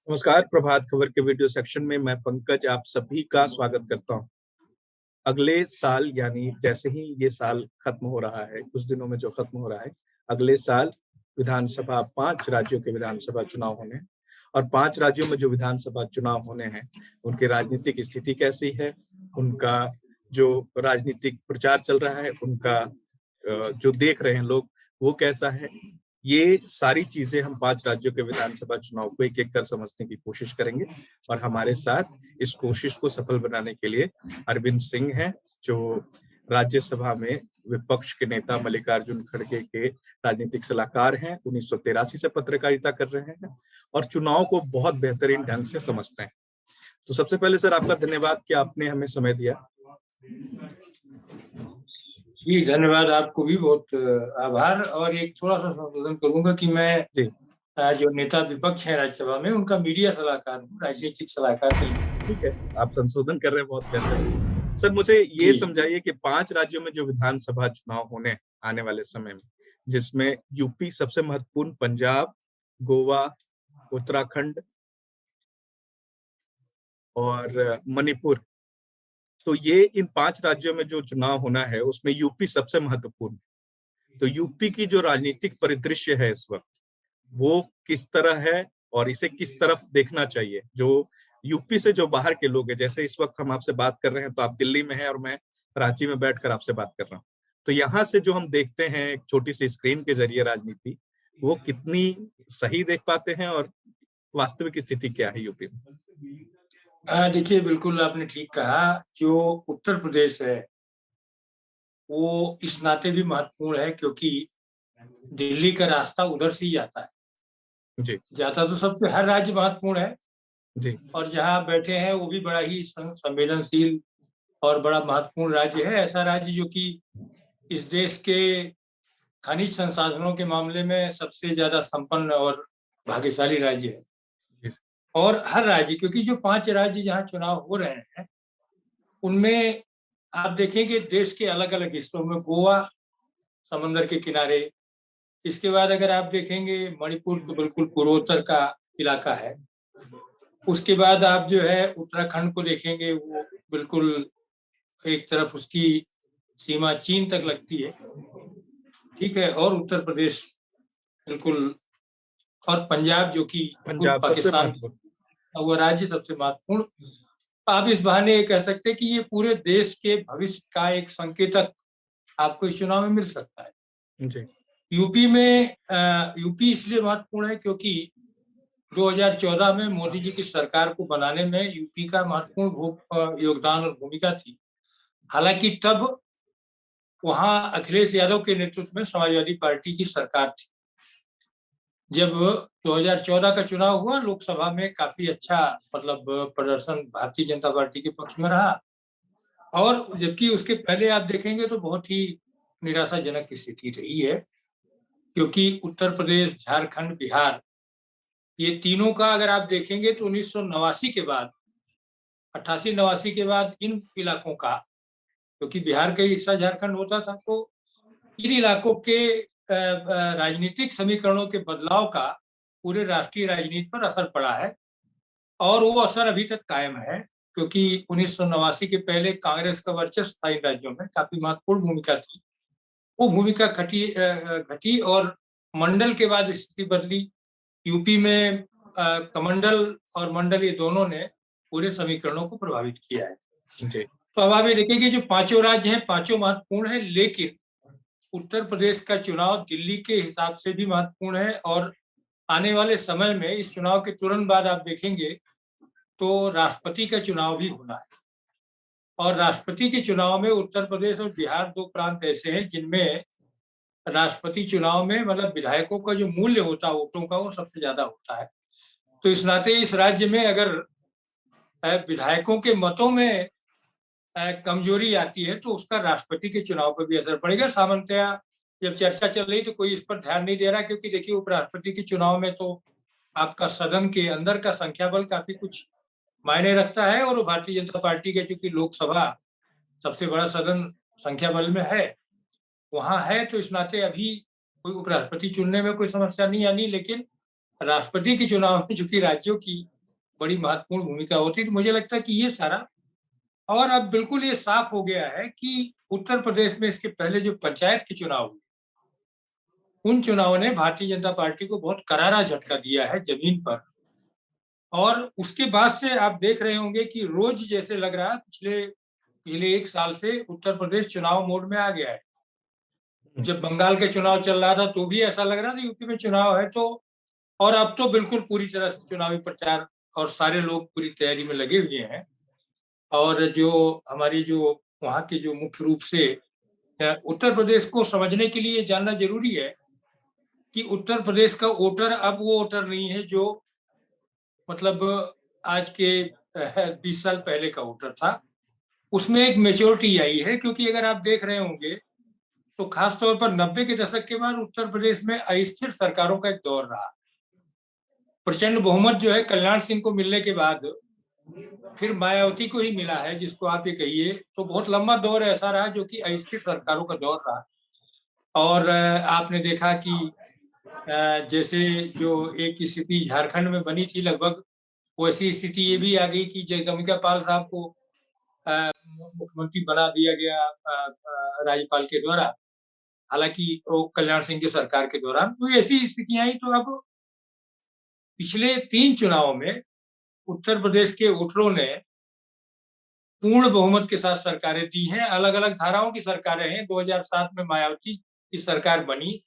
नमस्कार। प्रभात खबर के video section में मैं पंकज आप सभी का स्वागत करता हूं। अगले साल यानी जैसे ही ये साल खत्म हो रहा है, कुछ दिनों में जो खत्म हो रहा है, अगले साल विधानसभा 5 राज्यों के विधानसभा चुनाव होने हैं और 5 राज्यों में जो विधानसभा चुनाव होने हैं, उनकी राजनीतिक स्थिति कैसी है, उनका जो राजनीतिक प्रचार चल रहा है, उनका जो देख रहे हैं लोग, वो कैसा है। ये सारी चीजें हम 5 राज्यों के विधानसभा चुनाव को एक-एक कर समझने की कोशिश करेंगे और हमारे साथ इस कोशिश को सफल बनाने के लिए अरविंद सिंह हैं, जो राज्यसभा में विपक्ष के नेता मल्लिकार्जुन खड़गे के राजनीतिक सलाहकार हैं, 1983 से पत्रकारिता कर रहे हैं और चुनाव को बहुत बेहतरीन ढंग से समझते हैं। तो सबसे पहले सर आपका धन्यवाद कि आपने हमें समय दिया। जी धन्यवाद, आपको भी बहुत आभार। और एक थोड़ा सा संशोधन करूंगा कि मैं जो नेता विपक्ष है राज्यसभा में, उनका मीडिया सलाहकार हूँ, राजनीतिक सलाहकार नहीं। ठीक है, आप संशोधन कर रहे हैं, बहुत बेहतर। सर मुझे ये समझाइए कि 5 राज्यों में जो विधानसभा चुनाव होने आने वाले समय में, जिसमें यूपी सबसे महत्वपूर्ण, पंजाब, गोवा, उत्तराखंड और मणिपुर, तो ये इन 5 राज्यों में जो चुनाव होना है उसमें यूपी सबसे महत्वपूर्ण। तो यूपी की जो राजनीतिक परिदृश्य है इस वक्त, वो किस तरह है और इसे किस तरफ देखना चाहिए? जो यूपी से जो बाहर के लोग हैं, जैसे इस वक्त हम आपसे बात कर रहे हैं तो आप दिल्ली में हैं और मैं रांची में बैठकर आपसे बात कर रहा हूँ। तो यहाँ से जो हम देखते हैं एक छोटी सी स्क्रीन के जरिए राजनीति, वो कितनी सही देख पाते हैं और वास्तविक स्थिति क्या है यूपी में? देखिए, बिल्कुल आपने ठीक कहा। जो उत्तर प्रदेश है वो इस नाते भी महत्वपूर्ण है क्योंकि दिल्ली का रास्ता उधर से ही जाता है। जी। जाता तो सबसे हर राज्य महत्वपूर्ण है जी। और जहाँ बैठे हैं वो भी बड़ा ही संवेदनशील और बड़ा महत्वपूर्ण राज्य है। ऐसा राज्य जो कि इस देश के खनिज संसाधनों के मामले में सबसे ज्यादा संपन्न और भाग्यशाली राज्य है। और हर राज्य, क्योंकि जो 5 राज्य जहाँ चुनाव हो रहे हैं उनमें आप देखेंगे देश के अलग अलग हिस्सों में, गोवा समंदर के किनारे, इसके बाद अगर आप देखेंगे मणिपुर तो बिल्कुल पूर्वोत्तर का इलाका है, उसके बाद आप जो है उत्तराखंड को देखेंगे, वो बिल्कुल एक तरफ उसकी सीमा चीन तक लगती है, ठीक है, और उत्तर प्रदेश बिल्कुल, और पंजाब जो कि पाकिस्तान, वो राज्य सबसे महत्वपूर्ण। आप इस बहाने ये कह सकते हैं कि ये पूरे देश के भविष्य का एक संकेतक आपको इस चुनाव में मिल सकता है। जी। यूपी में यूपी इसलिए महत्वपूर्ण है क्योंकि 2014 में मोदी जी की सरकार को बनाने में यूपी का महत्वपूर्ण योगदान और भूमिका थी। हालांकि तब वहां अखिलेश यादव के नेतृत्व में समाजवादी पार्टी की सरकार थी। जब 2014 का चुनाव हुआ, लोकसभा में काफी अच्छा मतलब प्रदर्शन भारतीय जनता पार्टी के पक्ष में रहा, और जबकि उसके पहले आप देखेंगे तो बहुत ही निराशाजनक स्थिति रही है, क्योंकि उत्तर प्रदेश, झारखंड, बिहार, ये तीनों का अगर आप देखेंगे तो 1989 के बाद, 88-89 के बाद इन इलाकों का, क्योंकि बिहार का हिस्सा झारखंड होता था, तो इन इलाकों के राजनीतिक समीकरणों के बदलाव का पूरे राष्ट्रीय राजनीति पर असर पड़ा है और वो असर अभी तक कायम है, क्योंकि 1989 के पहले कांग्रेस का वर्चस्व था इन राज्यों में, काफी महत्वपूर्ण भूमिका थी। वो भूमिका घटी और मंडल के बाद स्थिति बदली। यूपी में कमंडल और मंडल, ये दोनों ने पूरे समीकरणों को प्रभावित किया है। जी। तो अब आप ये देखिए कि जो 5 राज्य हैं, 5 महत्वपूर्ण है, लेकिन उत्तर प्रदेश का चुनाव दिल्ली के हिसाब से भी महत्वपूर्ण है और आने वाले समय में इस चुनाव के तुरंत बाद आप देखेंगे तो राष्ट्रपति का चुनाव भी होना है। और राष्ट्रपति के चुनाव में उत्तर प्रदेश और बिहार 2 प्रांत ऐसे हैं जिनमें राष्ट्रपति चुनाव में मतलब विधायकों का जो मूल्य होता है वोटों का, वो सबसे ज्यादा होता है। तो इस नाते इस राज्य में अगर विधायकों के मतों में कमजोरी आती है तो उसका राष्ट्रपति के चुनाव पर भी असर पड़ेगा। सामान्यतया जब चर्चा चल रही तो कोई इस पर ध्यान नहीं दे रहा, क्योंकि देखिए उपराष्ट्रपति के चुनाव में तो आपका सदन के अंदर का संख्या बल काफी कुछ मायने रखता है, और भारतीय जनता पार्टी के चूंकि लोकसभा सबसे बड़ा सदन संख्या बल में है, वहां है, तो इस नाते अभी कोई उपराष्ट्रपति चुनने में कोई समस्या नहीं आनी। लेकिन राष्ट्रपति के चुनाव में चूंकि राज्यों की बड़ी महत्वपूर्ण भूमिका होती। तो मुझे लगता है कि ये सारा, और अब बिल्कुल ये साफ हो गया है कि उत्तर प्रदेश में इसके पहले जो पंचायत के चुनाव हुए, उन चुनावों ने भारतीय जनता पार्टी को बहुत करारा झटका दिया है जमीन पर। और उसके बाद से आप देख रहे होंगे कि रोज जैसे लग रहा है पिछले पिछले 1 साल से उत्तर प्रदेश चुनाव मोड में आ गया है। जब बंगाल के चुनाव चल रहा था तो भी ऐसा लग रहा था यूपी में चुनाव है, तो और अब तो बिल्कुल पूरी तरह से चुनावी प्रचार और सारे लोग पूरी तैयारी में लगे हुए हैं। और जो हमारी जो वहाँ के जो मुख्य रूप से उत्तर प्रदेश को समझने के लिए जानना जरूरी है कि उत्तर प्रदेश का वोटर अब वो वोटर नहीं है जो मतलब आज के 20 साल पहले का वोटर था। उसमें एक मेच्योरिटी आई है, क्योंकि अगर आप देख रहे होंगे तो खास तौर पर 90 के दशक के बाद उत्तर प्रदेश में अस्थिर सरकारों का एक दौर रहा। प्रचंड बहुमत जो है कल्याण सिंह को मिलने के बाद फिर मायावती को ही मिला है, जिसको आप ये कहिए, तो बहुत लंबा दौर ऐसा रहा जो कि अस्थिर सरकारों का दौर रहा। और आपने देखा कि जैसे जो एक स्थिति झारखंड में बनी थी लगभग वैसी स्थिति ये भी आ गई कि जगदम्बिका पाल साहब को मुख्यमंत्री बना दिया गया राज्यपाल के द्वारा, हालांकि वो कल्याण सिंह की सरकार के दौरान। तो ऐसी स्थितियां आई। तो अब पिछले 3 चुनावों में उत्तर प्रदेश के वोटरों ने पूर्ण बहुमत के साथ सरकारें दी हैं। अलग अलग धाराओं की सरकारें हैं। 2007 में मायावती की सरकार बनी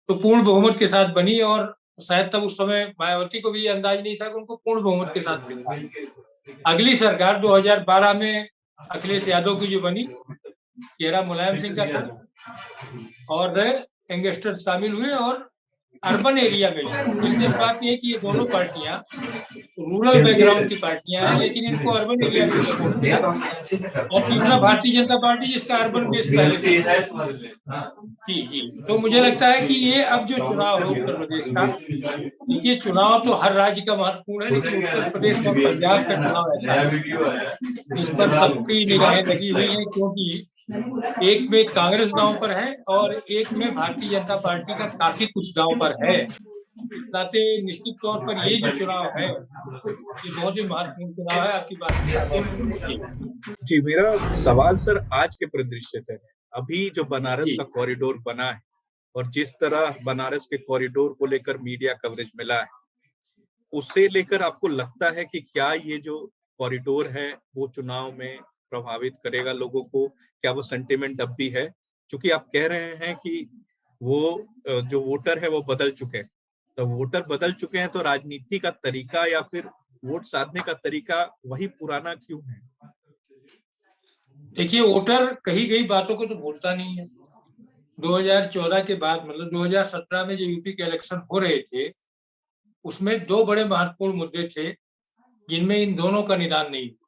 तो पूर्ण बहुमत के साथ बनी, और शायद तब उस समय मायावती को भी अंदाज नहीं था कि उनको पूर्ण बहुमत के साथ मिला। अगली सरकार 2012 में अखिलेश यादव की जो बनी, चेहरा मुलायम सिंह का था और यंगस्टर शामिल हुए, और अर्बन एरिया में दिलचस्प बात यह है कि ये दोनों पार्टियां रूरल बैकग्राउंड की पार्टियां हैं, लेकिन इनको अर्बन एरिया में सपोर्ट किया। और तीसरा भारतीय जनता पार्टी, जिसका अर्बन बेस पहले से। जी जी, तो मुझे लगता है कि ये अब जो चुनाव है उत्तर प्रदेश का, देखिए चुनाव तो हर राज्य का महत्वपूर्ण है, लेकिन उत्तर प्रदेश और पंजाब का चुनाव ऐसा है इस पर सबकी निगाहें लगी हुई हैं, क्योंकि एक में कांग्रेस दांव पर है और एक में भारतीय जनता पार्टी का काफी कुछ दांव पर है। इस नाते निश्चित तौर पर ये जो चुनाव है ये बहुत ही महत्वपूर्ण चुनाव है। आपकी बात जी, मेरा सवाल सर आज के परिदृश्य से है। अभी जो बनारस का कॉरिडोर बना है और जिस तरह बनारस के कॉरिडोर को लेकर मीडिया कवरेज मिला है, उसे लेकर आपको लगता है कि क्या ये जो कॉरिडोर है वो चुनाव में प्रभावित करेगा लोगों को? क्या वो सेंटिमेंट अब भी है? क्योंकि आप कह रहे हैं कि वो जो वोटर है वो बदल चुके हैं। तो वोटर बदल चुके हैं तो राजनीति का तरीका या फिर वोट साधने का तरीका वही पुराना क्यों है? देखिए, वोटर कही गई बातों को तो भूलता नहीं है। 2014 के बाद मतलब 2017 में जो यूपी के इलेक्शन हो रहे थे, उसमें 2 बड़े महत्वपूर्ण मुद्दे थे जिनमें इन दोनों का निदान नहीं हुआ।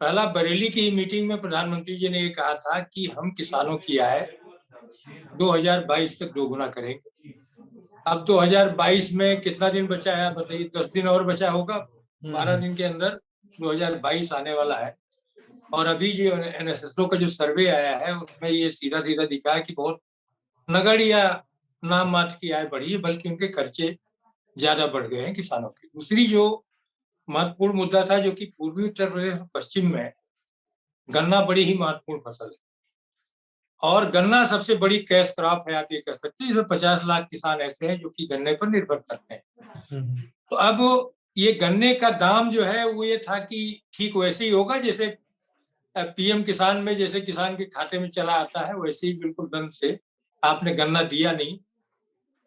पहला, बरेली की मीटिंग में प्रधानमंत्री जी ने ये कहा था कि हम किसानों की आय 2022 तक दोगुना करेंगे। अब 2022 में कितना दिन बचा है बताइए? 10 दिन और बचा होगा। 12 दिन के अंदर 2022 आने वाला है। और अभी जो एनएसएसओ का जो सर्वे आया है उसमें ये सीधा सीधा दिखा है कि बहुत नगण्य या नाम मात्र की आय बढ़ी है, बल्कि उनके खर्चे ज्यादा बढ़ गए हैं किसानों के। दूसरी जो महत्वपूर्ण मुद्दा था, जो कि पूर्वी उत्तर प्रदेश और पश्चिम में गन्ना बड़ी ही महत्वपूर्ण फसल है, और गन्ना सबसे बड़ी कैश क्रॉप है, आप ये कह सकते हैं। इसमें 50 लाख किसान ऐसे हैं जो कि गन्ने पर निर्भर करते हैं। तो अब ये गन्ने का दाम जो है वो ये था कि ठीक वैसे ही होगा जैसे पीएम किसान में जैसे किसान के खाते में चला आता है, वैसे ही बिल्कुल दंड से आपने गन्ना दिया नहीं।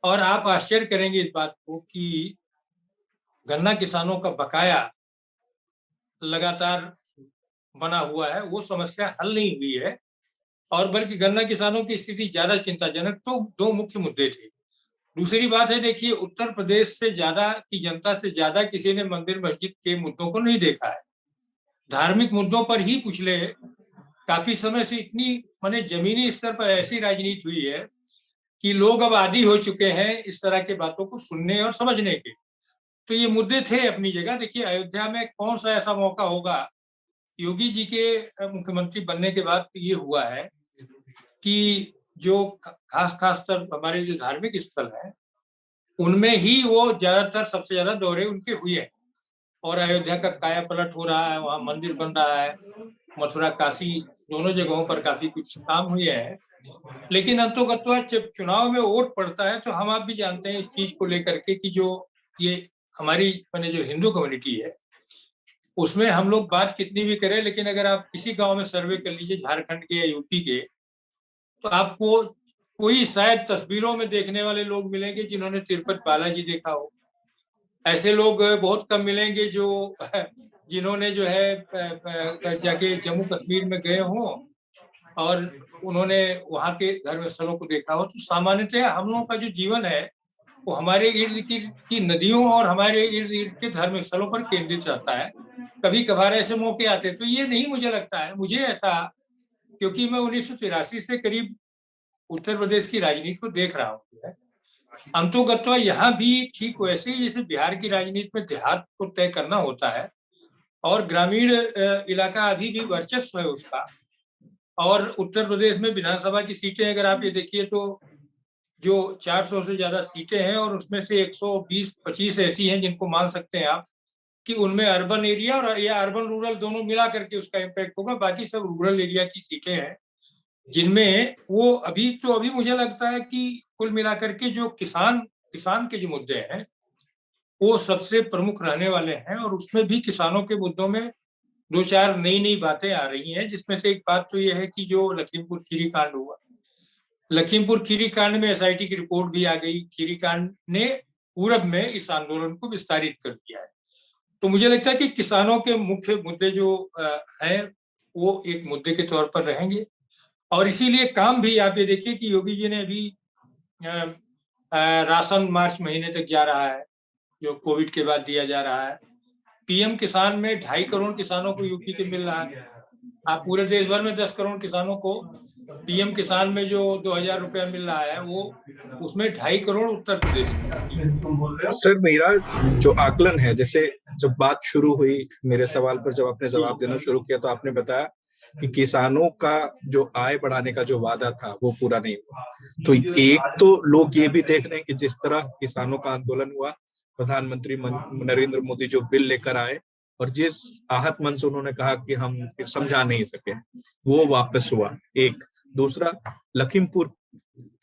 और आप आश्चर्य करेंगे इस बात को कि गन्ना किसानों का बकाया लगातार बना हुआ है, वो समस्या हल नहीं हुई है, और बल्कि गन्ना किसानों की स्थिति ज्यादा चिंताजनक। तो 2 मुख्य मुद्दे थे। दूसरी बात है, देखिए उत्तर प्रदेश से ज्यादा की जनता से ज्यादा किसी ने मंदिर मस्जिद के मुद्दों को नहीं देखा है। धार्मिक मुद्दों पर ही पिछले काफी समय से इतनी माने जमीनी स्तर पर ऐसी राजनीति हुई है कि लोग अब आदी हो चुके हैं इस तरह के बातों को सुनने और समझने के। तो ये मुद्दे थे अपनी जगह। देखिए, अयोध्या में कौन सा ऐसा मौका होगा, योगी जी के मुख्यमंत्री बनने के बाद ये हुआ है कि जो खासकर हमारे जो धार्मिक स्थल है उनमें ही वो ज्यादातर सबसे ज्यादा दौरे उनके हुए हैं। और अयोध्या का काया पलट हो रहा है, वहाँ मंदिर बन रहा है, मथुरा काशी दोनों जगहों पर काफी कुछ काम हुए हैं। लेकिन अंतोगत्वा जब चुनाव में वोट पड़ता है तो हम आप भी जानते हैं इस चीज को लेकर के कि जो ये हमारी मैंने जो हिंदू कम्युनिटी है उसमें हम लोग बात कितनी भी करें, लेकिन अगर आप किसी गांव में सर्वे कर लीजिए झारखंड के या यूपी के, तो आपको कोई शायद तस्वीरों में देखने वाले लोग मिलेंगे जिन्होंने तिरुपति बालाजी देखा हो। ऐसे लोग बहुत कम मिलेंगे जो जिन्होंने जो है जाके जम्मू कश्मीर में गए हों और उन्होंने वहाँ के धर्म स्थलों को देखा हो। तो सामान्यतः हम लोगों का जो जीवन है वो हमारे इर्द गिर्द की नदियों और हमारे इर्द गिर्द के धर्म स्थलों पर केंद्रित रहता है। कभी कभार ऐसे मौके आते हैं, तो ये नहीं मुझे लगता है, मुझे ऐसा, क्योंकि मैं 1983 से करीब उत्तर प्रदेश की राजनीति को देख रहा हूँ। अंतोगत्वा यहाँ भी ठीक वैसे ही जैसे बिहार की राजनीति में देहात को तय करना होता है और ग्रामीण इलाका अभी भी वर्चस्व है उसका। और उत्तर प्रदेश में विधानसभा की सीटें अगर आप ये देखिए तो जो 400 से ज्यादा सीटें हैं और उसमें से 120-25 ऐसी हैं जिनको मान सकते हैं आप कि उनमें अर्बन एरिया और या अर्बन रूरल दोनों मिला करके उसका इम्पैक्ट होगा। बाकी सब रूरल एरिया की सीटें हैं जिनमें वो अभी मुझे लगता है कि कुल मिलाकर के जो किसान के जो मुद्दे हैं वो सबसे प्रमुख रहने वाले हैं। और उसमें भी किसानों के मुद्दों में दो चार नई नई बातें आ रही हैं, जिसमें से एक बात तो यह है कि जो लखीमपुर खीरी कांड हुआ, लखीमपुर खीरी कांड में एसआईटी की रिपोर्ट भी आ गई। खीरी कांड ने पूरब में इस आंदोलन को विस्तारित कर दिया है। तो मुझे लगता है कि किसानों के मुख्य मुद्दे जो हैं वो एक मुद्दे के तौर पर रहेंगे। और इसीलिए काम भी आप ये देखिए कि योगी जी ने अभी राशन मार्च महीने तक जा रहा है जो कोविड के बाद दिया जा रहा है। पीएम किसान में 2.5 करोड़ किसानों को यूपी के मिल रहा है। आप पूरे देश भर में 10 करोड़ किसानों को पीएम किसान में जो 2,000 रुपया मिल रहा है वो उसमें 2.5 करोड़ उत्तर प्रदेश में। सर मेरा जो आकलन है, जैसे जब बात शुरू हुई मेरे सवाल पर जब आपने जवाब देना शुरू किया तो आपने बताया कि किसानों का जो आय बढ़ाने का जो वादा था वो पूरा नहीं हुआ। तो एक तो लोग ये भी देख रहे हैं कि जिस तरह किसानों का आंदोलन हुआ, प्रधानमंत्री नरेंद्र मोदी जो बिल लेकर आए और जिस आहत मन से उन्होंने कहा कि हम समझा नहीं सके, वो वापस हुआ। एक दूसरा लखीमपुर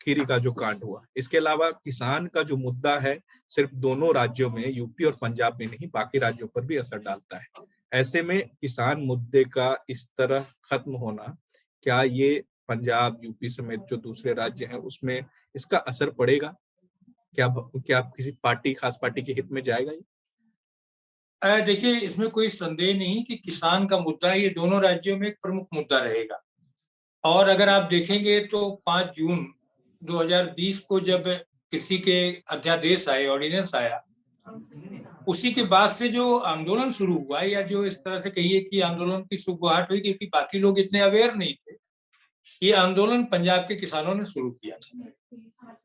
खीरी का जो कांड हुआ, इसके अलावा किसान का जो मुद्दा है सिर्फ दोनों राज्यों में यूपी और पंजाब में नहीं बाकी राज्यों पर भी असर डालता है। ऐसे में किसान मुद्दे का इस तरह खत्म होना, क्या ये पंजाब यूपी समेत जो दूसरे राज्य हैं उसमें इसका असर पड़ेगा? क्या किसी पार्टी खास पार्टी के हित में जाएगा ये? देखिए इसमें कोई संदेह नहीं कि किसान का मुद्दा ये दोनों राज्यों में एक प्रमुख मुद्दा रहेगा। और अगर आप देखेंगे तो 5 जून 2020 को जब कृषि के अध्यादेश आए, ऑर्डिनेंस आया, उसी के बाद से जो आंदोलन शुरू हुआ, या जो इस तरह से कहिए कि आंदोलन की शुरुआत हुई, क्योंकि बाकी लोग इतने अवेयर नहीं थे, ये आंदोलन पंजाब के किसानों ने शुरू किया था।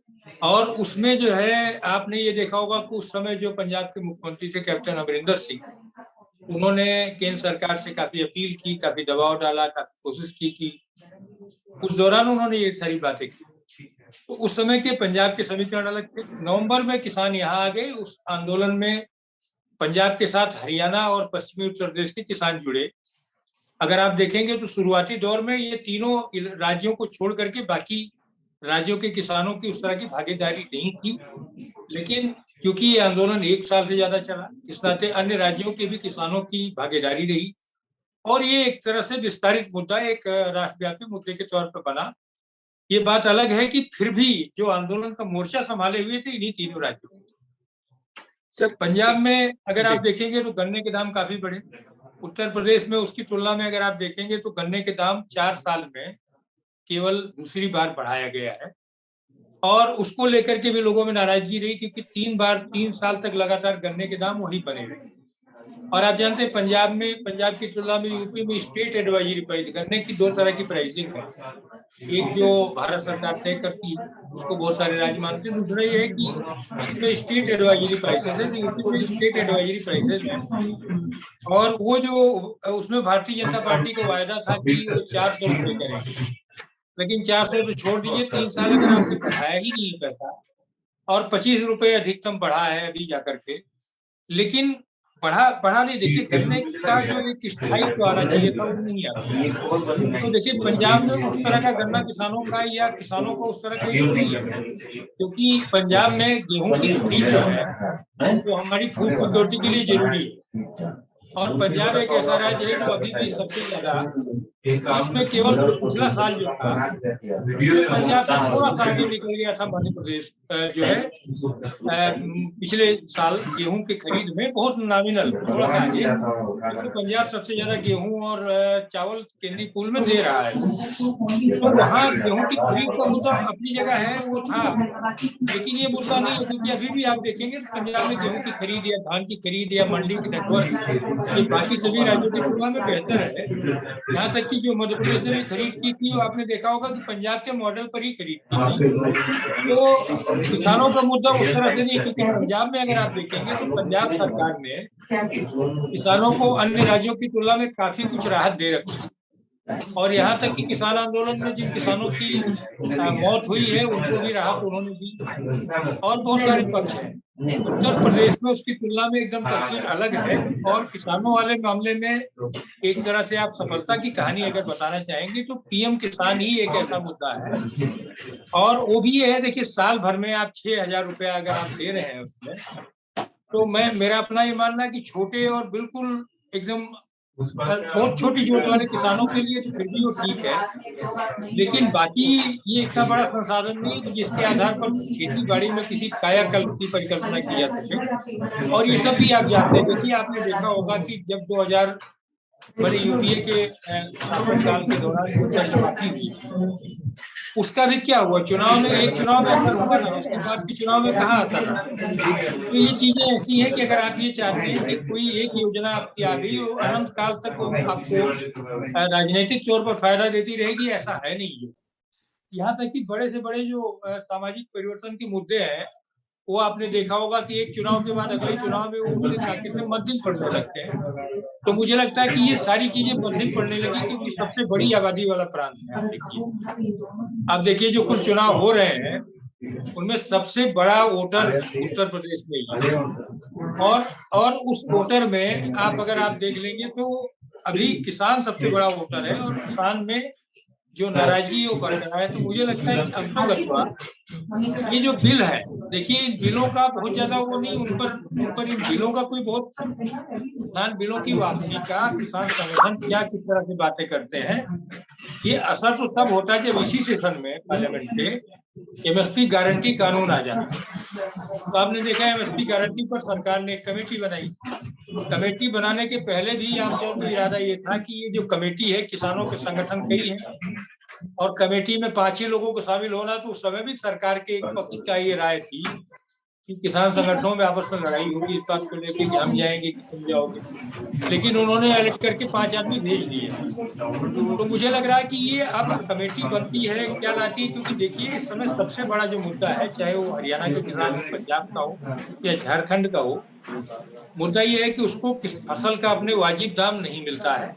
और उसमें जो है आपने ये देखा होगा कि उस समय जो पंजाब के मुख्यमंत्री थे कैप्टन अमरिंदर सिंह, उन्होंने केंद्र सरकार से काफी अपील की, काफी दबाव डाला, काफी कोशिश की। उस दौरान उन्होंने ये सारी बातें की। तो उस समय के पंजाब के समीकरण अलग थे। नवंबर में किसान यहाँ आ गए। उस आंदोलन में पंजाब के साथ हरियाणा और पश्चिमी उत्तर प्रदेश के किसान जुड़े। अगर आप देखेंगे तो शुरुआती दौर में ये तीनों राज्यों को छोड़ करके बाकी राज्यों के किसानों की उस तरह की भागीदारी नहीं थी। लेकिन क्योंकि ये आंदोलन 1 साल से ज्यादा चला, इस नाते अन्य राज्यों के भी किसानों की भागीदारी रही और ये एक तरह से विस्तारित मुद्दा एक राष्ट्रव्यापी मुद्दे के तौर पर बना। ये बात अलग है कि फिर भी जो आंदोलन का मोर्चा संभाले हुए थे इन्हीं तीनों राज्यों के। सर पंजाब में अगर आप देखेंगे तो गन्ने के दाम काफी बढ़े। उत्तर प्रदेश में उसकी तुलना में अगर आप देखेंगे तो गन्ने के दाम 4 साल में केवल दूसरी बार बढ़ाया गया है और उसको लेकर के भी लोगों में नाराजगी रही, क्योंकि 3 साल तक लगातार गन्ने के दाम वही बने रहे। और आप जानते हैं पंजाब की तुलना में यूपी में स्टेट एडवाइजरी प्राइस, गन्ने की 2 तरह की प्राइसिंग है। एक जो भारत सरकार तय करती है उसको बहुत सारे राज्य मानते हैं, दूसरा ये है कि इसमें स्टेट एडवाइजरी प्राइसेस है, तो यूपी में स्टेट एडवाइजरी प्राइसेस है। और वो जो उसमें भारतीय जनता पार्टी का वायदा था कि वो 400 रुपये करेंगे, लेकिन 400 तो छोड़ दीजिए, 3 साल अगर आपने बढ़ाया ही नहीं पैसा और 25 रुपये अधिकतम बढ़ा है अभी जाकर के। लेकिन पढ़ा नहीं, देखिए करने का जो एक स्थायित्व आना चाहिए था वो नहीं आता। तो देखिए पंजाब में उस तरह का गन्ना किसानों का या किसानों का उस तरह का इशू नहीं है, क्योंकि पंजाब में गेहूं की खरीद जो है वो हमारी फूड सिक्योरिटी के लिए जरूरी है। और पंजाब एक ऐसा राज्य है जो अभी भी सबसे ज्यादा, इसमें केवल पिछला साल जो था पंजाब से थोड़ा सा आगे निकल गया था मध्य प्रदेश, जो है पिछले साल गेहूं की खरीद में बहुत नॉमिनल थोड़ा सा आगे, तो पंजाब सबसे ज्यादा गेहूं और चावल केंद्रीय पूल में दे रहा है। तो वहाँ गेहूं की खरीद का मुद्दा अपनी जगह है, वो था, लेकिन ये मुद्दा नहीं है, क्योंकि अभी भी आप देखेंगे तो पंजाब में गेहूं की खरीद या धान की खरीद या मंडी की नेटवर्क ये बाकी सभी राज्यों की तुलना में बेहतर है। यहाँ तक कि जो मध्य प्रदेश ने भी खरीद की थी, वो आपने देखा होगा कि पंजाब के मॉडल पर ही खरीद की थी। तो किसानों का मुद्दा उस तरह से नहीं, क्योंकि पंजाब में अगर आप देखेंगे तो पंजाब सरकार ने किसानों को अन्य राज्यों की तुलना में काफी कुछ राहत दे रखी है। और यहाँ तक कि किसान आंदोलन में जिन किसानों की मौत हुई है उनको भी राहत उन्होंने दी, और बहुत सारे पक्ष हैं। उत्तर प्रदेश में उसकी तुलना में एकदम तस्वीर अलग है, और किसानों वाले मामले में एक तरह से आप सफलता की कहानी अगर बताना चाहेंगे तो पीएम किसान ही एक ऐसा मुद्दा है। और वो भी है, देखिए साल भर में आप 6,000 रुपया अगर आप दे रहे हैं उसमें, तो मेरा अपना ये मानना है कि छोटे और बिल्कुल एकदम बहुत छोटी जोत वाले किसानों के लिए तो फिर भी वो ठीक है, लेकिन बाकी ये इतना बड़ा संसाधन नहीं है कि जिसके आधार पर खेती बाड़ी में किसी कायाकल्प की परिकल्पना की जा सके। और ये सब भी आप जानते हैं, देखिए आपने देखा होगा कि जब 2000 बड़े यूपीए के शासनकाल के दौरान जो कर्जमाफी हुई उसका भी क्या हुआ, चुनाव में एक चुनाव में असर हुआ ना, उसके बाद के चुनाव में कहाँ असर हुआ। तो ये चीजें ऐसी हैं कि अगर आप ये चाहते हैं कि कोई एक योजना आपकी आ गई वो अनंत काल तक आपको राजनीतिक तौर पर फायदा देती रहेगी, ऐसा है नहीं है। यहाँ तक कि बड़े से बड़े जो सामाजिक परिवर्तन के मुद्दे हैं वो आपने देखा होगा कि एक चुनाव के बाद अगले चुनाव में वो उनके साकेत में मध्यम पड़ने लगते हैं। तो मुझे लगता है कि ये सारी चीजें मध्यम पड़ने लगी क्योंकि सबसे बड़ी आबादी वाला प्रांत है। आप देखिए जो कुल चुनाव हो रहे हैं उनमें सबसे बड़ा वोटर उत्तर प्रदेश में ही है, और उस वोटर में अगर आप देख लेंगे तो अभी किसान सबसे बड़ा वोटर है, और किसान में जो नाराजगी वो बरकरार है। तो मुझे लगता है कि अंतोगत्वा ये जो बिल है, देखिए इन बिलों का बहुत ज्यादा वो नहीं, उन पर इन बिलों का कोई बहुत किसान बिलों की वापसी का किसान संगठन क्या किस तरह से बातें करते हैं, ये असर तो तब होता है जब इसी सेशन में पार्लियामेंट के एमएसपी गारंटी कानून आ जाता है। तो आपने देखा एमएसपी गारंटी पर सरकार ने एक कमेटी बनाई। कमेटी बनाने के पहले भी आमतौर पर इरादा ये था कि ये जो कमेटी है, किसानों के संगठन कई हैं और कमेटी में 5 ही लोगों को शामिल होना, तो उस समय भी सरकार के एक पक्ष का ये राय थी कि किसान संगठनों में आपस में लड़ाई होगी इस बात को लेकर कि हम जाएंगे कि तुम जाओगे, लेकिन उन्होंने एडिट करके 5 आदमी भेज दिए। तो मुझे लग रहा है कि ये अब कमेटी बनती है क्या लाती है, क्योंकि देखिए इस समय सबसे बड़ा जो मुद्दा है, चाहे वो हरियाणा के किसान पंजाब का हो या झारखंड का हो, मुद्दा ये है कि उसको किस फसल का अपने वाजिब दाम नहीं मिलता है,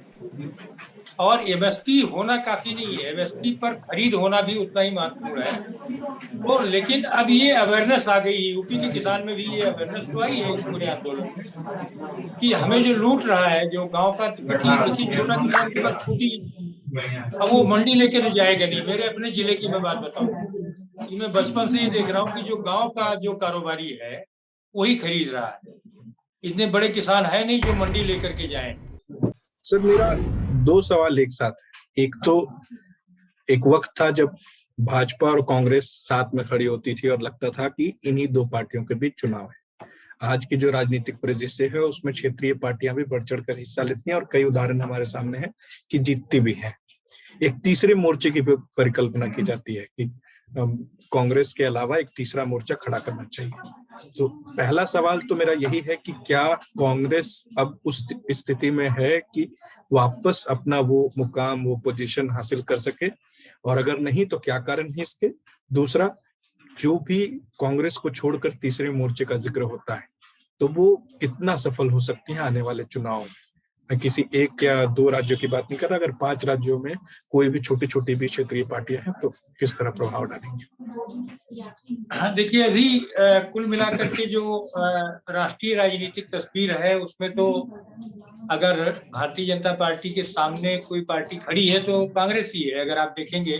और एमएसपी होना काफी नहीं है, एमएसपी पर खरीद होना भी उतना ही महत्वपूर्ण है। तो लेकिन अब ये अवेयरनेस आ गई है, यूपी के किसान में भी ये अवेयरनेस तो आई है इस पूरे आंदोलन में कि हमें जो लूट रहा है, जो गांव का देखिए छोटा किसान के पास छोटी, अब वो मंडी लेके तो जाएगा नहीं। मेरे अपने जिले की मैं बात बताऊं कि मैं बचपन से ये देख रहा हूँ कि जो गांव का जो कारोबारी है वही खरीद रहा है, इतने बड़े किसान है नहीं जो मंडी लेकर के जाए। सर मेरा 2 सवाल एक साथ है। एक तो एक वक्त था जब भाजपा और कांग्रेस साथ में खड़ी होती थी और लगता था कि इन्हीं 2 पार्टियों के बीच चुनाव है। आज की जो राजनीतिक परिदृश्य है उसमें क्षेत्रीय पार्टियां भी बढ़ चढ़ कर हिस्सा लेती हैं और कई उदाहरण हमारे सामने हैं कि जीतती भी हैं। एक तीसरे मोर्चे की परिकल्पना की जाती है कि कांग्रेस के अलावा एक तीसरा मोर्चा खड़ा करना चाहिए। तो पहला सवाल तो मेरा यही है कि क्या कांग्रेस अब उस स्थिति में है कि वापस अपना वो मुकाम, वो पोजीशन हासिल कर सके, और अगर नहीं तो क्या कारण है इसके। दूसरा, जो भी कांग्रेस को छोड़कर तीसरे मोर्चे का जिक्र होता है तो वो कितना सफल हो सकती है आने वाले चुनाव में। मैं किसी एक या दो राज्यों की बात नहीं कर रहा, अगर 5 राज्यों में कोई भी छोटी छोटी भी क्षेत्रीय पार्टियां हैं तो किस तरह प्रभाव डालेंगे? हाँ, देखिए अभी कुल मिलाकर के जो राष्ट्रीय राजनीतिक तस्वीर है उसमें तो अगर भारतीय जनता पार्टी के सामने कोई पार्टी खड़ी है तो कांग्रेस ही है, अगर आप देखेंगे।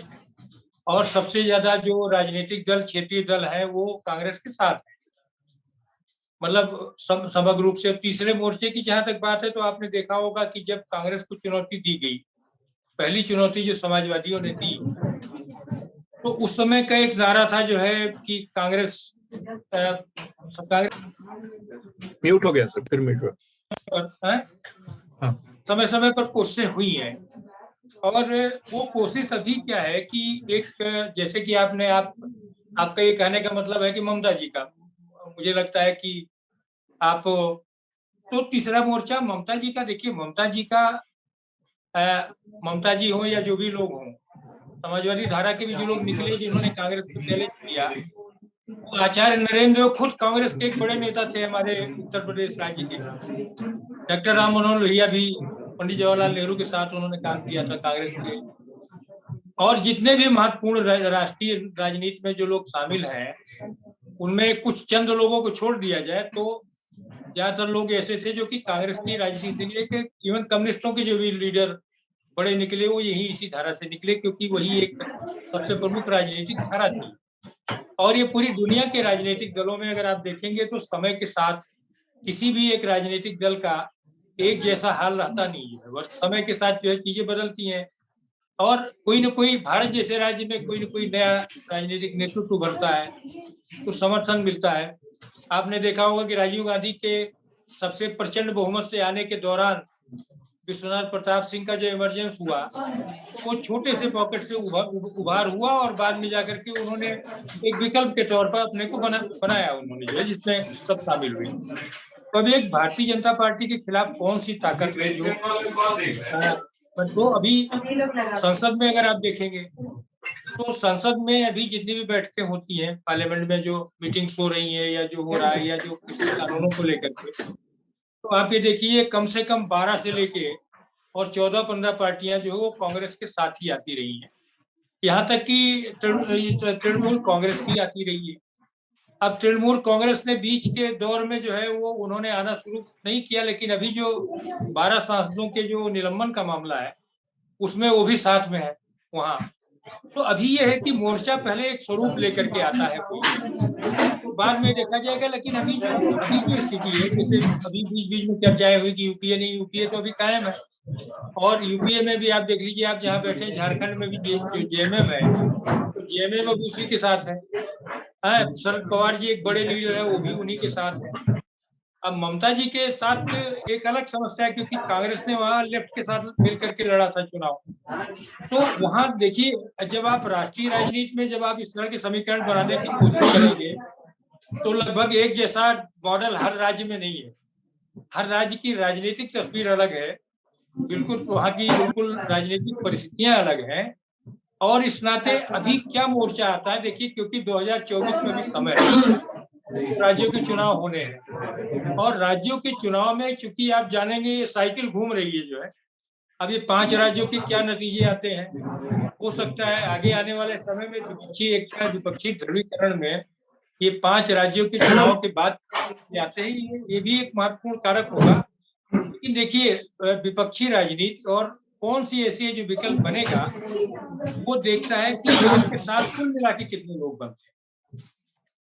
और सबसे ज्यादा जो राजनीतिक दल, क्षेत्रीय दल है, वो कांग्रेस के साथ है। मतलब समग्र रूप से। तीसरे मोर्चे की जहां तक बात है तो आपने देखा होगा कि जब कांग्रेस को चुनौती दी गई, पहली चुनौती जो समाजवादियों ने दी, तो उस समय का एक नारा था जो है कि कांग्रेस म्यूट हो गया सर, फिर म्यूट हुआ। हाँ, समय समय पर कोशिशें हुई हैं। और वो कोशिश अभी क्या है कि एक, जैसे कि आपका ये कहने का मतलब है कि ममता जी का, मुझे लगता है कि आप तो तीसरा मोर्चा ममता जी का, देखिए ममता जी का, ममता जी हो या जो भी लोग हों, समाजवादी धारा के भी जो लोग निकले जिन्होंने कांग्रेस को चैलेंज किया, वो आचार्य नरेंद्र खुद कांग्रेस के एक बड़े नेता थे हमारे उत्तर प्रदेश राज्य के। डॉक्टर राम मनोहर लोहिया भी पंडित जवाहरलाल नेहरू के साथ उन्होंने काम किया था कांग्रेस के। और जितने भी महत्वपूर्ण राष्ट्रीय राजनीति में जो लोग शामिल हैं, उनमें कुछ चंद लोगों को छोड़ दिया जाए तो ज्यादातर लोग ऐसे थे जो कि कांग्रेस की राजनीति निकले। इवन कम्युनिस्टों के जो भी लीडर बड़े निकले वो यही इसी धारा से निकले, क्योंकि वही एक सबसे प्रमुख राजनीतिक धारा थी। और ये पूरी दुनिया के राजनीतिक दलों में अगर आप देखेंगे तो समय के साथ किसी भी एक राजनीतिक दल का एक जैसा हाल रहता नहीं है। समय के साथ जो है चीजें बदलती हैं और कोई न कोई, भारत जैसे राज्य में कोई न कोई नया राजनीतिक नेतृत्व उभरता है, उसको समर्थन मिलता है। आपने देखा होगा कि राजीव गांधी के सबसे प्रचंड बहुमत से आने के दौरान विश्वनाथ प्रताप सिंह का जो इमरजेंस हुआ तो वो छोटे से पॉकेट से उभार हुआ और बाद में जाकर के उन्होंने एक विकल्प के तौर पर अपने को बनाया उन्होंने, जो है जिसमें सब शामिल हुई। तो अभी एक भारतीय जनता पार्टी के खिलाफ कौन सी ताकत है जो तो अभी संसद में अगर आप देखेंगे तो संसद में अभी जितनी भी बैठकें होती हैं पार्लियामेंट में, जो मीटिंग्स हो रही हैं या जो हो रहा है या जो किसी कानूनों को लेकर के, तो आप ये देखिए कम से कम 12 से लेके और 14-15 पार्टियां जो है वो कांग्रेस के साथ ही आती रही हैं। यहाँ तक कि तृणमूल कांग्रेस भी आती रही है। अब तृणमूल कांग्रेस ने बीच के दौर में जो है वो उन्होंने आना शुरू नहीं किया, लेकिन अभी जो 12 सांसदों के जो निलंबन का मामला है उसमें वो भी साथ में है वहां। तो अभी ये है कि मोर्चा पहले एक स्वरूप लेकर के आता है कोई, तो बाद में देखा जाएगा। लेकिन अभी जो स्थिति है, जैसे अभी बीच बीच में चर्चाएं हुई कि यूपीए नहीं, यूपीए तो अभी कायम है। और यूपीए में भी आप देख लीजिए, आप जहाँ बैठे हैं झारखंड में भी जो जेएमएम है, तो जेएमएम भी उसी के साथ है। शरद पवार जी एक बड़े लीडर है, वो भी उन्हीं के साथ है। अब ममता जी के साथ एक अलग समस्या है, क्योंकि कांग्रेस ने वहां लेफ्ट के साथ मिलकर के लड़ा था चुनाव। तो वहां देखिए, जब आप राष्ट्रीय राजनीति में जब आप इस तरह के समीकरण बनाने की कोशिश करेंगे तो लगभग एक जैसा मॉडल हर राज्य में नहीं है। हर राज्य की राजनीतिक तस्वीर अलग है, बिल्कुल वहां की बिल्कुल राजनीतिक परिस्थितियां अलग हैं। और इस नाते अभी क्या मोर्चा आता है देखिए, क्योंकि 2024 में भी समय है, राज्यों के चुनाव होने हैं। और राज्यों के चुनाव में चूंकि आप जानेंगे ये साइकिल घूम रही है जो है, अब ये 5 राज्यों के क्या नतीजे आते हैं, हो सकता है आगे आने वाले समय में विपक्षी ध्रुवीकरण में ये 5 राज्यों के चुनाव के बाद आते हैं, ये भी एक महत्वपूर्ण कारक होगा। लेकिन देखिए विपक्षी राजनीति और कौन सी ऐसी है जो विकल्प बनेगा, वो देखता है कि आपके साथ कुल मिला के कितने लोग बनते हैं।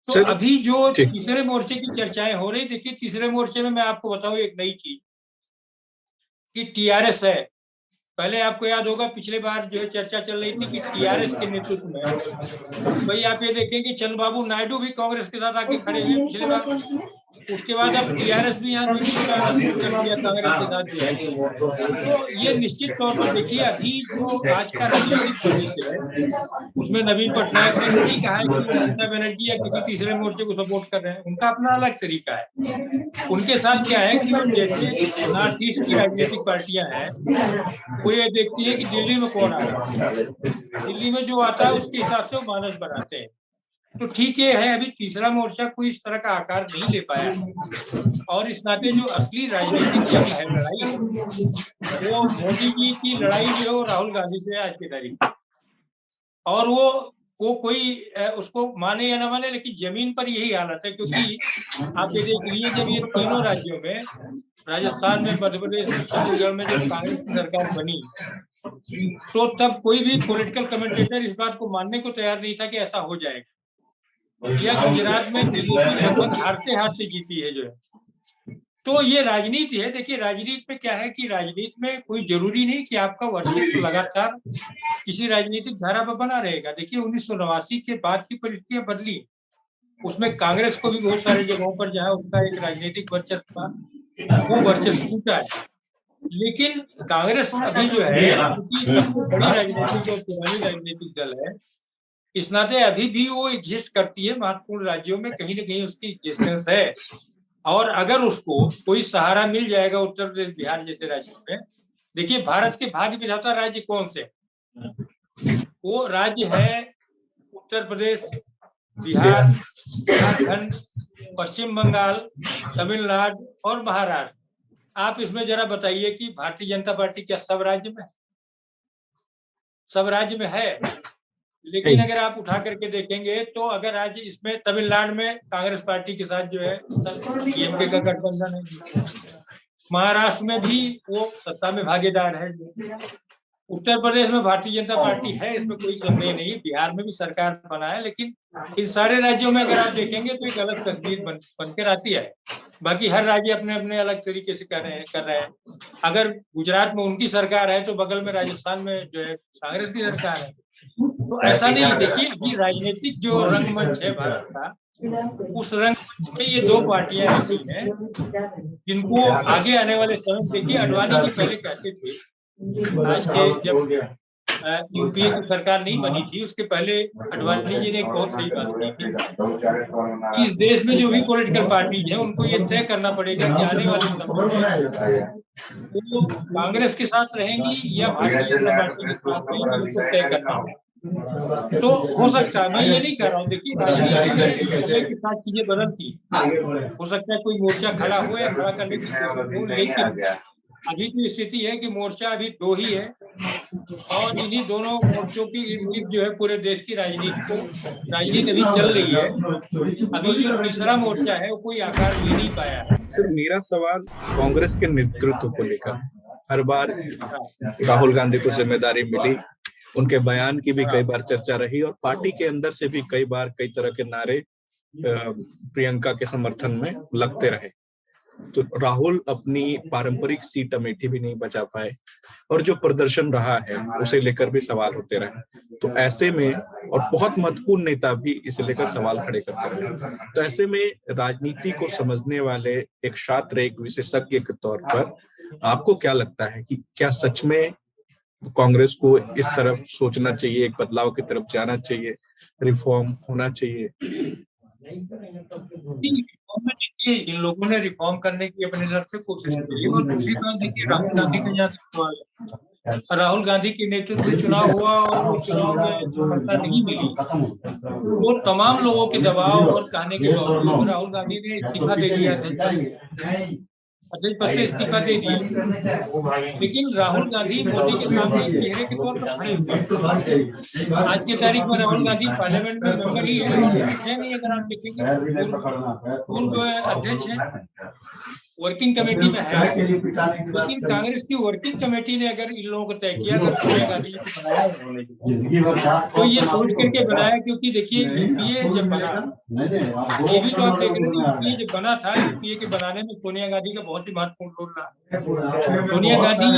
तो अभी जो तीसरे मोर्चे की चर्चाएं हो रही, देखिए तीसरे मोर्चे में मैं आपको बताऊं एक नई चीज कि टीआरएस है। पहले आपको याद होगा पिछले बार जो है चर्चा चल रही थी कि टीआरएस के नेतृत्व में, भाई आप ये देखेंगे चंद्रबाबू नायडू भी कांग्रेस के साथ आके खड़े हुए पिछले बार। उसके बाद अब टीआरएस भी यहाँ मीटिंग करना शुरू कर दिया कांग्रेस के साथ जो है। तो ये निश्चित तौर पर देखिए अभी जो आज का राजनीतिक भविष्य है उसमें नवीन पटनायक ने नहीं कहा है कि ममता बनर्जी या किसी तीसरे मोर्चे को सपोर्ट कर रहे हैं, उनका अपना अलग तरीका है। उनके साथ क्या है कि जैसे नॉर्थ ईस्ट की राजनीतिक पार्टियां हैं, वो ये देखती है कि दिल्ली में कौन आ रहा है, दिल्ली में जो आता है उसके हिसाब से वो मानस बनाते हैं। तो ठीक ये है, अभी तीसरा मोर्चा कोई इस तरह का आकार नहीं ले पाया है, और इस नाते जो असली राजनीतिक जंग है, लड़ाई है, वो मोदी जी की लड़ाई जो है वो राहुल गांधी से आज की तारीख में। और वो कोई उसको माने या ना माने, लेकिन जमीन पर यही हालत है। क्योंकि आप ये देख लीजिए, जब ये तीनों राज्यों में, राजस्थान में, मध्य प्रदेश में, छत्तीसगढ़ में जब कांग्रेस की सरकार बनी, तो तब कोई भी पॉलिटिकल कमेंटेटर इस बात को मानने को तैयार नहीं था कि ऐसा हो जाएगा। यह गुजरात में बीजेपी लगभग हारते हारते जीती है जो है। तो ये राजनीति है। देखिए, राजनीति में क्या है कि राजनीति में कोई जरूरी नहीं कि आपका वर्चस्व लगातार किसी राजनीतिक धारा पर बना रहेगा। देखिए, 1989 के बाद की परिस्थितियां बदली, उसमें कांग्रेस को भी बहुत सारे जगहों पर जहां उसका एक राजनीतिक वर्चस्व था, वो वर्चस्व टूटा है। लेकिन कांग्रेस अभी जो है, क्योंकि सबसे बड़ी राजनीतिक और पुरानी राजनीतिक दल है, इस नाते अभी भी वो एग्जिस्ट करती है महत्वपूर्ण राज्यों में, कहीं ना कहीं उसकी एग्जिस्टेंस है। और अगर उसको कोई सहारा मिल जाएगा उत्तर प्रदेश, बिहार जैसे राज्यों में, देखिए भारत के भाग्य विधाता राज्य कौन से, वो राज्य है उत्तर प्रदेश, बिहार, झारखंड, पश्चिम बंगाल, तमिलनाडु और महाराष्ट्र। आप इसमें जरा बताइए कि भारतीय जनता पार्टी क्या सब राज्य में, सब राज्य में है? लेकिन अगर आप उठा करके देखेंगे तो अगर आज इसमें तमिलनाडु में कांग्रेस पार्टी के साथ जो है डीएमके का गठबंधन है, महाराष्ट्र में भी वो सत्ता में भागीदार है, उत्तर प्रदेश में भारतीय जनता पार्टी है, इसमें कोई संदेह नहीं, बिहार में भी सरकार बना है। लेकिन इन सारे राज्यों में अगर आप देखेंगे तो एक अलग तस्वीर बनकर आती है। बाकी हर राज्य अपने अपने अलग तरीके से कर रहे हैं। अगर गुजरात में उनकी सरकार है तो बगल में राजस्थान में जो है कांग्रेस की सरकार है। तो ऐसा नहीं। देखिए, अभी राजनीतिक जो रंगमंच है भारत का, उस रंगमंच में ये दो पार्टियां ऐसी हैं जिनको आगे आने वाले समय, देखिए अडवाणी जी पहले कहते थे, आज के जब यूपीए की सरकार नहीं बनी थी उसके पहले अडवाणी जी ने एक बहुत सही बात की थी, इस देश में जो भी पॉलिटिकल पार्टी है उनको ये तय करना पड़ेगा कि आने वाले समय में वो कांग्रेस के साथ रहेंगी या भारतीय जनता पार्टी के साथ रहेंगी, उनको तय करना है। तो हो सकता है, मैं ये नहीं कह रहा हूँ, देखिए राजनीति में समय के साथ चीजें बदलती, हो सकता है कोई मोर्चा खड़ा हो या खड़ा करने की कोशिश हो, लेकिन अभी की स्थिति है कि मोर्चा अभी दो ही है, और इन्हीं दोनों मोर्चों की इर्द गिर्द जो है पूरे देश की राजनीति अभी चल रही है। अभी जो तीसरा मोर्चा है वो कोई आकार ले नहीं पाया है। सर, मेरा सवाल कांग्रेस के नेतृत्व को लेकर, हर बार राहुल गांधी को जिम्मेदारी मिली, उनके बयान की भी कई बार चर्चा रही, और पार्टी के अंदर से भी कई बार कई तरह के नारे प्रियंका के समर्थन में लगते रहे। तो राहुल अपनी पारंपरिक सीट अमेठी भी नहीं बचा पाए, और जो प्रदर्शन रहा है उसे लेकर भी सवाल होते रहे। तो ऐसे में, और बहुत महत्वपूर्ण नेता भी इसे लेकर सवाल खड़े करते रहे, तो ऐसे में राजनीति को समझने वाले एक छात्र, एक विशेषज्ञ के तौर पर आपको क्या लगता है कि क्या सच में कांग्रेस को इस तरफ सोचना चाहिए, एक बदलाव की तरफ जाना चाहिए, रिफॉर्म होना चाहिए? इन लोगों ने रिफॉर्म करने की अपनी तरफ से कोशिश की, और दूसरी बात देखिए, राहुल गांधी के नेतृत्व में चुनाव हुआ और वो चुनाव में सफलता नहीं मिली, वो तमाम लोगों के दबाव और कहने के बावजूद राहुल गांधी ने इस्तीफा दे दिया, अध्यक्ष पद से इस्तीफा दे दिया। लेकिन राहुल गांधी मोदी के सामने एक चेहरे के तौर पर खड़े हुए। आज की तारीख में राहुल गांधी पार्लियामेंट में मेंबर ही है, नहीं अगर आप देखेंगे पूर्व अध्यक्ष है, वर्किंग कमेटी में है। लेकिन कांग्रेस की वर्किंग कमेटी ने अगर इन लोगों को तय किया, अगर सोनिया गांधी जी को बनाया उन्होंने, तो ये सोच करके बनाया, क्योंकि देखिए यूपीए जब बना, ये भी तो आप देख रहे हैं, यूपीए जब बना था, यूपीए के बनाने में सोनिया गांधी का बहुत ही महत्वपूर्ण रोल रहा। सोनिया गांधी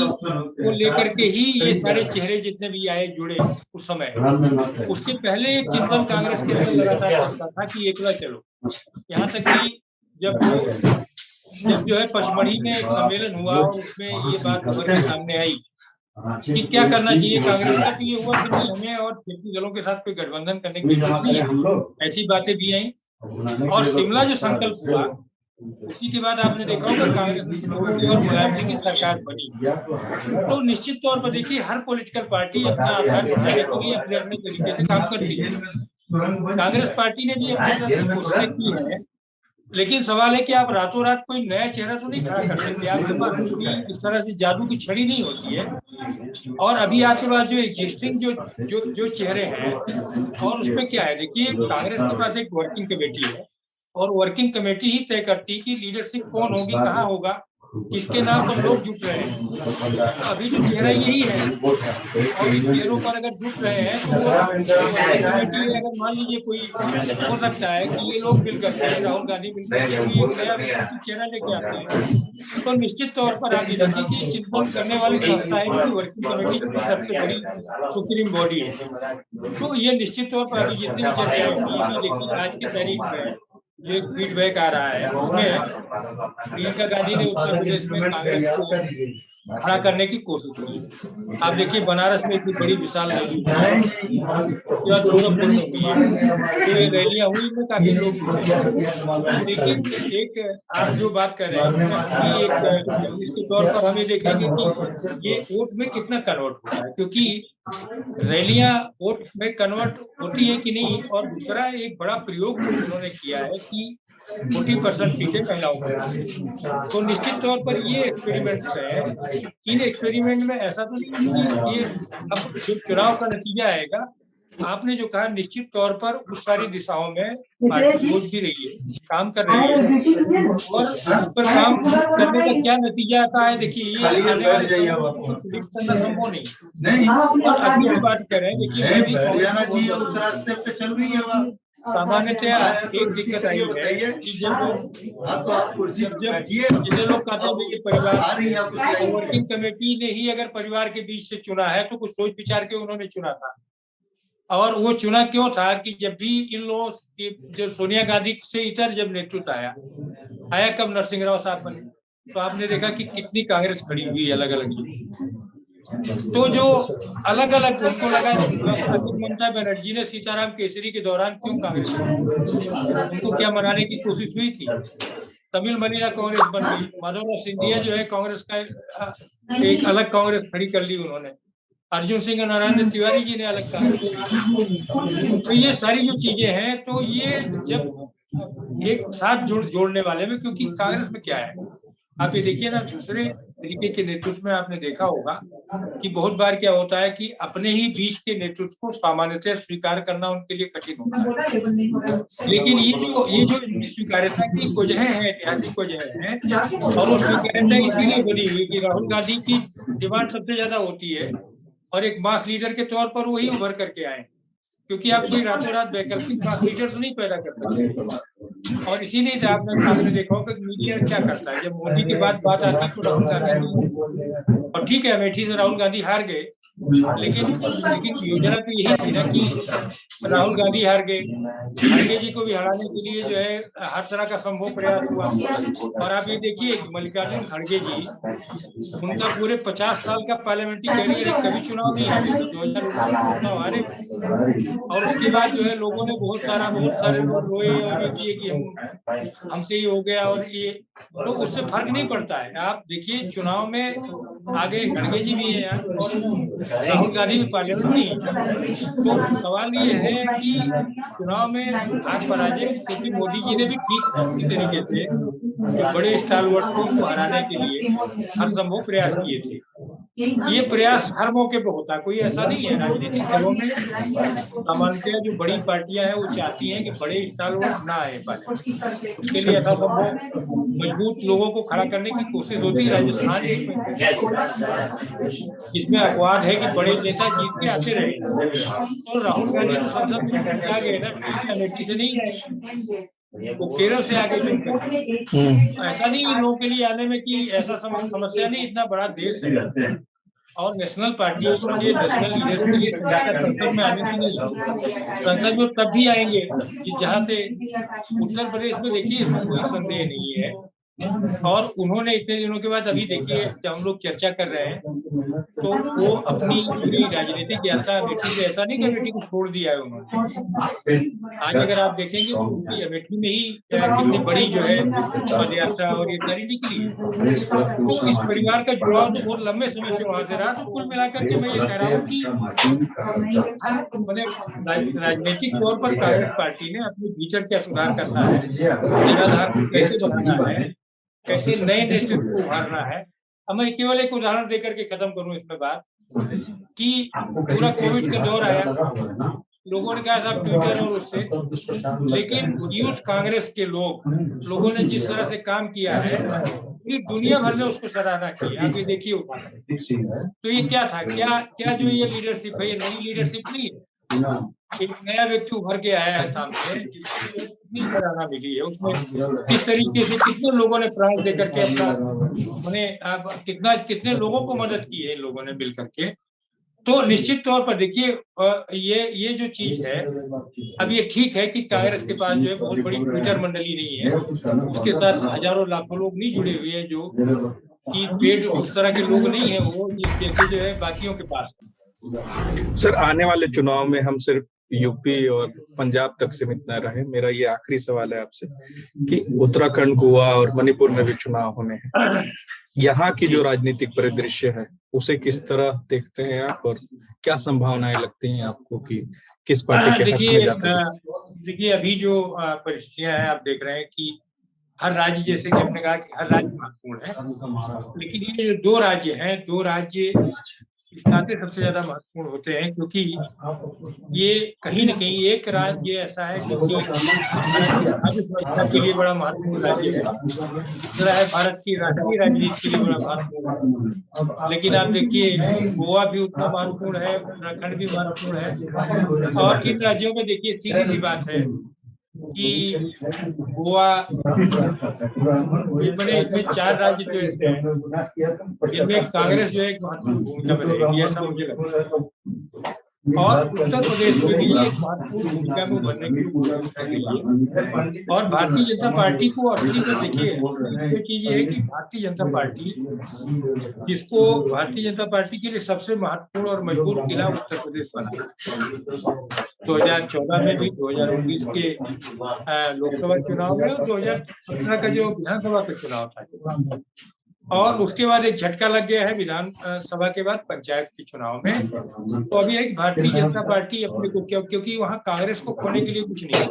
को लेकर के ही ये सारे चेहरे जितने भी आए जुड़े उस समय। उसके पहले एक चिंतन कांग्रेस के अंदर लगातार चलता था कि एकला चलो, यहाँ तक कि जब जो है पचमढ़ी में एक सम्मेलन हुआ और उसमें ये बात उभर के सामने आई कि क्या करना चाहिए कांग्रेस का, तो ये हुआ कि नहीं, हमें और क्षेत्रीय दलों के साथ कोई गठबंधन करने की जरूरत नहीं है, ऐसी बातें भी आई। और शिमला जो संकल्प हुआ, उसी के बाद आपने देखा होगा कांग्रेस और मुलायम सिंह की सरकार बनी। तो निश्चित तौर पर देखिए, हर पॉलिटिकल पार्टी अपना आधार बढ़ाने के लिए अपने अपने तरीके से काम करती है। कांग्रेस पार्टी ने भी अपनी तरफ से कोशिश की है, लेकिन सवाल है कि आप रातों रात कोई नया चेहरा तो नहीं खड़ा कर सकते। आपके पास कोई इस तरह से जादू की छड़ी नहीं होती है। और अभी आपके पास जो एग्जिस्टिंग जो जो जो चेहरे हैं, और उसमें क्या है, देखिए कांग्रेस के पास एक वर्किंग कमेटी है, और वर्किंग कमेटी ही तय करती है कि लीडरशिप कौन होगी, कहाँ होगा, किसके नाम पर लोग जुट रहे हैं। अभी जो चेहरा यही है, और इन चेहरों पर अगर जुट रहे हैं तो कमेटी अगर मान लीजिए कोई हो सकता है कि ये लोग मिलकर राहुल गांधी मिलकर नया चेहरा लेके आते हैं, तो निश्चित तौर पर आप ये देखिए कि चिंतन करने वाली संस्थाएं की वर्किंग कमेटी की सबसे बड़ी सुप्रीम बॉडी है। तो ये निश्चित तौर पर अभी जितनी भी चर्चाएं होती है, देखिए आज की तारीख में जो एक फीडबैक आ रहा है उसमें प्रियंका गांधी ने उत्तर प्रदेश में कांग्रेस को खड़ा करने की कोशिश की। आप देखिए बनारस में इतनी बड़ी विशाल रैली हुई, गोरखपुर में हुई है, ये रैलियां हुई में काफी लोग हुए। लेकिन एक आप जो बात कर रहे हैं एक इसके तौर पर हमें देखेंगे कि ये वोट में कितना कन्वर्ट होता है, क्योंकि रैलियां वोट में कन्वर्ट होती है कि नहीं। और दूसरा एक बड़ा प्रयोग उन्होंने किया है कि 40% सीटें महिलाओं को। तो निश्चित तौर पर ये एक्सपेरिमेंट्स है। इन एक्सपेरिमेंट में ऐसा तो नहीं कि ये अब जो चुनाव का नतीजा आएगा, आपने जो कहा निश्चित तौर पर उस सारी दिशाओं में पार्टी सोच भी रही है, काम कर रही है, और उस पर काम करने का क्या नतीजा आता है, देखिए ये आने वाले समय में प्रेडिक्ट करना संभव नहीं। और अभी जो बात कर रहे हैं, देखिए उस रास्ते पे चल रही है। सामान्यतया एक दिक्कत आई है कि जब जितने लोग कहते हैं कि परिवार वर्किंग कमेटी ने ही अगर परिवार के बीच से चुना है तो कुछ सोच विचार के उन्होंने चुना था। और वो चुना क्यों था कि जब भी इन लोगों जब सोनिया गांधी से इतर जब नेतृत्व आया कब नरसिंह राव साहब बने, तो आपने देखा कि कितनी कांग्रेस खड़ी हुई अलग अलग। तो जो अलग अलग उनको लगा, ममता बनर्जी ने सीताराम केसरी के दौरान क्यों कांग्रेस, उनको क्या मनाने की कोशिश हुई थी। तमिल मनीला कांग्रेस बन गई, माधवराव सिंधिया जो है कांग्रेस का एक अलग कांग्रेस खड़ी कर ली उन्होंने, अर्जुन सिंह नारायण तिवारी जी ने अलग कांग्रेस। तो ये सारी जो चीजें हैं, तो ये जब एक साथ जोड़ने वाले में, क्योंकि कांग्रेस में क्या है, आप ये देखिए ना, दूसरे तरीके के नेतृत्व में आपने देखा होगा कि बहुत बार क्या होता है कि अपने ही बीच के नेतृत्व को सामान्यतः स्वीकार करना उनके लिए कठिन होता है। लेकिन ये जो स्वीकार्यता की वजह है, ऐतिहासिक वजह है, और वो स्वीकार्यता इसीलिए बनी हुई कि राहुल गांधी की डिमांड सबसे ज्यादा होती है, और एक मास लीडर के तौर पर वही उभर करके आए, क्योंकि आप कोई रातों रात वैकल्पिक मास लीडर तो नहीं पैदा कर सकते। और इसीलिए आपने देखा होगा कि मीडिया क्या करता है, जब मोदी के बाद बात आती तो राहुल गांधी, और ठीक है अमेठी से राहुल गांधी हार गए, लेकिन योजना तो यही थी ना कि राहुल गांधी हार गए, खड़गे जी को भी हराने के लिए जो है हर तरह का संभव प्रयास हुआ। और आप ये देखिए कि मल्लिकार्जुन खड़गे जी, उनका पूरे 50 साल का पार्लियामेंट्री कैरियर है, कभी चुनाव नहीं हारे, 2019 चुनाव हारे, और उसके बाद जो है लोगों ने बहुत सारे लोग रोए और ये किए कि हमसे ही हो गया, और ये तो उससे फर्क नहीं पड़ता है। आप देखिए चुनाव में आगे खड़गे जी भी है और राहुल गांधी भी पार्लियामेंट में है। तो सवाल ये है कि चुनाव में हार पराजय, क्योंकि मोदी जी ने भी ठीक इसी तरीके से बड़े स्टालवर्ड को हराने के लिए हर संभव प्रयास किए थे। ये प्रयास हर मौके पर होता है, कोई ऐसा नहीं है। राजनीतिक दलों में सामान्यतः जो बड़ी पार्टियां हैं वो चाहती हैं कि बड़े स्टालवर्ड ना आए पाए, उसके लिए यथासंभव मजबूत लोगों को खड़ा करने की कोशिश होती है। राजस्थान जिसमें अपवाद है कि बड़े नेता जीत के आते रहे, तो राहुल गांधी तो संसद में आ गए ना, अमेठी से नहीं आए, वो केरल से आगे चुनकर। ऐसा नहीं इन लोगों के लिए आने में कि ऐसा समस्या नहीं, इतना बड़ा देश है और नेशनल पार्टी के नेशनल लीडर्स के लिए संसद में आने की नहीं, संसद में तब भी आएंगे कि जहाँ से उत्तर प्रदेश में देखिए इसमें कोई संदेह नहीं है और उन्होंने इतने दिनों के बाद अभी देखिए जब हम लोग चर्चा कर रहे हैं तो वो अपनी पूरी राजनीतिक यात्रा अमेठी से, ऐसा नहीं कि अमेठी को छोड़ दिया है उन्होंने। आज अगर आप देखेंगे तो उनकी अमेठी में ही कितनी बड़ी जो है पद यात्रा और ये सारी निकली है। तो इस परिवार का जुड़ाव तो बहुत लंबे समय से वहां से रहा। तो कुल मिलाकर के मैं ये कह रहा हूँ कि राजनीतिक तौर पर कांग्रेस पार्टी ने अपने भीतर क्या सुधार करना है, जनाधार को कैसे बनाना है, कैसे नए नेतृत्व को उभारना है। अब मैं केवल एक उदाहरण देकर के खत्म करूं इसमें बात कि पूरा कोविड का दौर आया, लोगों ने कहा साहब ट्विटर और उससे, लेकिन यूथ कांग्रेस के लोगों ने जिस तरह से काम किया है पूरी दुनिया भर ने उसको सराहना की। आप ये देखिए तो ये क्या था, क्या जो ये लीडरशिप है, ये नई लीडरशिप नहीं है, एक नया व्यक्ति उभर के आया है सामने जिसको इतनी सराहना मिली है। उसमें किस तरीके से कितने लोगों ने प्राण देकर के अपना उन्हें कितने लोगों को मदद की है इन लोगों ने मिल करके। तो निश्चित तौर पर देखिए ये जो चीज है, अब ये ठीक है कि कांग्रेस के पास जो है बहुत बड़ी ट्विटर मंडली नहीं है, उसके साथ हजारों लाखों लोग नहीं जुड़े हुए हैं, जो कि पेड उस तरह के लोग नहीं है वो जैसे जो है बाकियों के पास। सर, आने वाले चुनाव में हम सिर्फ यूपी और पंजाब तक सीमित न रहे। मेरा ये आखिरी सवाल है आपसे कि उत्तराखंड, गोवा और मणिपुर में भी चुनाव होने हैं। यहाँ की जो राजनीतिक परिदृश्य है उसे किस तरह देखते हैं आप, और क्या संभावनाएं लगती हैं आपको कि किस पार्टी के हक में जाते हैं? देखिए अभी जो परिस्थितियां हैं आप देख रहे हैं कि हर राज्य, जैसे कि हमने कहा कि हर राज्य महत्वपूर्ण है, लेकिन ये जो दो राज्य इस नाते सबसे ज्यादा महत्वपूर्ण होते हैं क्योंकि ये कहीं न कहीं एक राज्य ऐसा है क्योंकि राज्य सुरक्षा के लिए बड़ा महत्वपूर्ण राज्य है, दूसरा है भारत की राष्ट्रीय राजनीति के लिए बड़ा महत्वपूर्ण है। लेकिन आप देखिए गोवा भी उतना महत्वपूर्ण है, उत्तराखंड भी महत्वपूर्ण है, और इन राज्यों में देखिए सीधी सी बात है कि गोवा इसमें 4 राज्य जो ऐसे हैं जिनमें कांग्रेस जो है एक महत्वपूर्ण भूमिका में रहेगी, ऐसा मुझे लगता है। और उत्तर प्रदेश में भी एक महत्वपूर्ण भूमिका में बनने की कोशिश कर रही है। और भारतीय जनता पार्टी को असली में देखिए ये चीज ये है कि भारतीय जनता पार्टी, जिसको भारतीय जनता पार्टी के लिए सबसे महत्वपूर्ण और मजबूत किला उत्तर प्रदेश बना 2014 में भी, 2019 के लोकसभा चुनाव में और 2017 का जो विधानसभा का चुनाव था, और उसके बाद एक झटका लग गया है विधानसभा के बाद पंचायत के चुनाव में। तो अभी एक भारतीय जनता पार्टी अपने को क्योंकि वहाँ कांग्रेस को खोने के लिए कुछ नहीं है,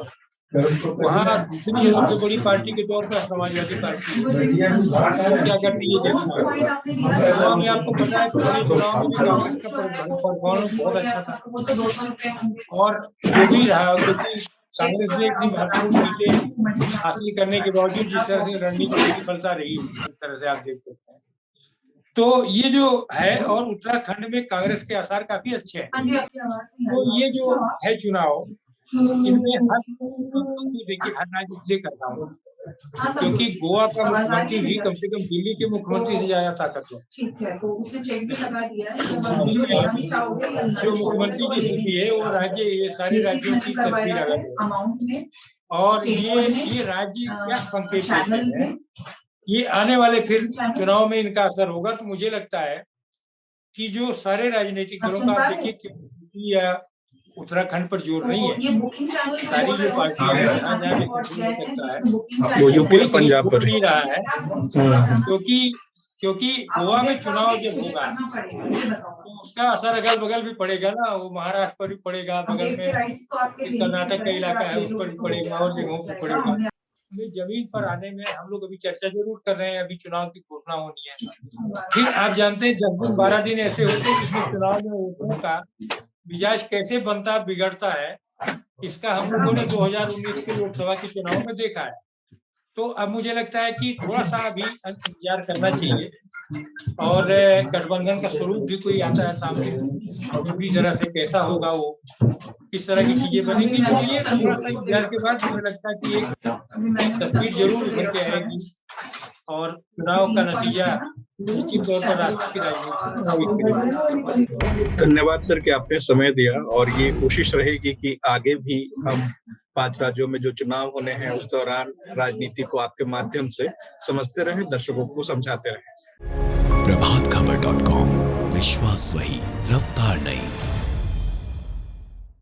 वहाँ दूसरी सबसे बड़ी पार्टी के तौर पर समाजवादी पार्टी क्या करती है देखना। तो आपको पता है पिछले चुनाव में कांग्रेस का परफॉर्मेंस बहुत अच्छा था, और जो भी रहा क्योंकि कांग्रेस ने इतनी महत्वपूर्ण सीटें हासिल करने के बावजूद जिस तरह से रणनीति की विफलता रही, इस तरह से आप देख सकते हैं। तो ये जो है, और उत्तराखंड में कांग्रेस के आसार काफी अच्छे हैं। तो ये जो है चुनाव, इनमें देखिए हर राज्य इसलिए करता हूँ क्योंकि गोवा का मुख्यमंत्री भी कम से कम दिल्ली के मुख्यमंत्री से ज्यादा ताकतवर, जो मुख्यमंत्री की स्थिति है वो राज्य, ये सारे राज्यों की तस्वीर अलग है। और ये राज्य क्या संकेत देते हैं, ये आने वाले फिर चुनाव में इनका असर होगा। तो मुझे लगता है कि जो सारे राजनीतिक दलों का आप देखिए कि उत्तराखंड पर जोर नहीं है, सारी जो पार्टियां हैं वो यूपी और पंजाब पर नहीं रहा है, क्योंकि गोवा में चुनाव जब होगा तो उसका असर अगल बगल भी पड़ेगा ना, वो महाराष्ट्र पर भी पड़ेगा, बगल में कर्नाटक का इलाका है उस पर भी पड़ेगा और जगहों पर पड़ेगा। जमीन पर आने में हम लोग अभी चर्चा जरूर कर रहे हैं, अभी चुनाव की घोषणा होनी है। फिर आप जानते हैं 10 दिन 12 दिन ऐसे होते हैं जिसमें चुनाव में वोटरों का मिजाज कैसे बनता बिगड़ता है, इसका हम लोगों ने 2019 के लोकसभा के चुनाव में देखा है। तो अब मुझे लगता है कि थोड़ा सा अभी इंतजार करना चाहिए, और गठबंधन का स्वरूप भी कोई आता है सामने, भी जरा से कैसा होगा, वो किस तरह की चीजें बनेंगी। तो ये थोड़ा सा इंतजार के बाद मुझे लगता है कि एक तस्वीर जरूर उभर के आएगी, और चुनाव का नतीजा निश्चित तौर पर राष्ट्र की राजनीति। धन्यवाद सर कि आपने समय दिया, और ये कोशिश रहेगी कि आगे भी हम 5 राज्यों में जो चुनाव होने हैं उस दौरान राजनीति को आपके माध्यम से समझते रहें, दर्शकों को समझाते रहें। प्रभातखबर.com, विश्वास वही, रफ्तार नहीं।